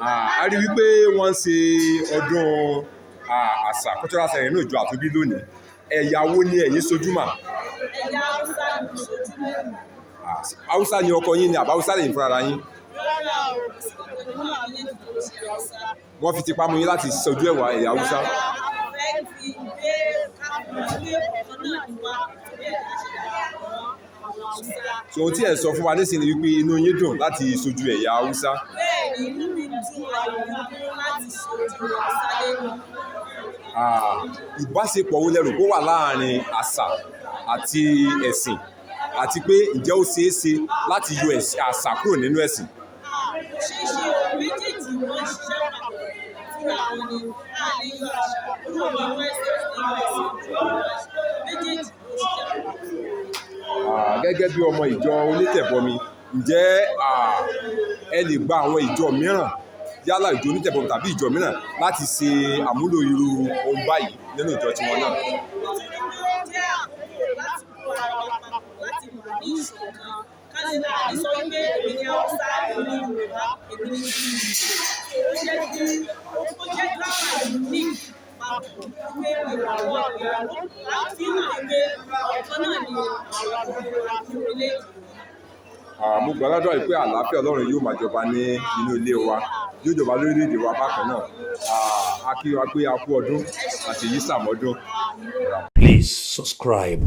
A rí wípé wọ́n ń ṣe ọdún àṣà cultural ceremony ní ìjọ àtúnbí lónìí. Ẹ̀yà wo ni ẹ̀yin sojú mà? Ẹ̀yà Hausa ni sojú lónìí. Hausa ni ọkọ yín ni àbá Hausa lẹ́yìn fúnra yín? Rárá o, nínú àwọn méjì tó ṣe Hausa. Wọ́n fi tipá mú yín láti sojú ẹ̀wà ẹ̀yà Hausa? Rárá, a fẹ́ fi gbé káàkiri ọ̀kan náà ní wá torí ẹ̀ láti darapọ̀ mọ́ àwọn Hausa. So ohun tí ẹ̀ sọ fún wa nísìnyí wípé inú yín dùn láti sojú ẹ̀yà Hausa. Bẹ́ẹ̀ni, inú mi dùn láti sojú Hausa lẹ́nu. Ìbáṣepọ̀ wo lẹ rò pé ó wà láàrin àṣà àti ẹ̀sìn, àti pé ǹjẹ́ ó ṣeé ṣe láti yọ àṣà kúrò nínú ẹ̀sìn? Ṣíṣe méjèèjì wọ́n ṣiṣẹ́ papọ̀ fúnra wọn ni àlejò àṣà kúrò nínú ẹ̀sìn méjèèjì ló ṣiṣẹ́ papọ̀. Gẹ́gẹ́ bí ọmọ ìjọ onítẹ̀bọmi, ǹjẹ́ ẹ lè gba àwọn ìjọ mìíràn yálà ìjọ onítẹ̀bọmi tàbí ìjọ mìíràn láti ṣe àmúlò irú ohun báyìí nínú ìjọ tiwọn náà? Jẹ́ àkókò láti kó ara wa papọ̀ láti wà ní ìṣọ̀kan. Káṣí náà ní sọ pé èmi ni Hausa, èmi ni Yorùbá, èmi ni ó jẹ́ káwà ní papọ̀ pé ìràwọ̀ láti hàn pé ọ̀kan náà ni àwọn orílẹ̀-èdè. Mo gbàdúrà pé àlàáfíà Ọlọ́run yóò máa jọba ní inú ilé wa, yóò jọba lórílẹ̀-èdè wa bákan náà. A kí wa pé a kú ọdún àti èyí sàmọ́dún. Please subscribe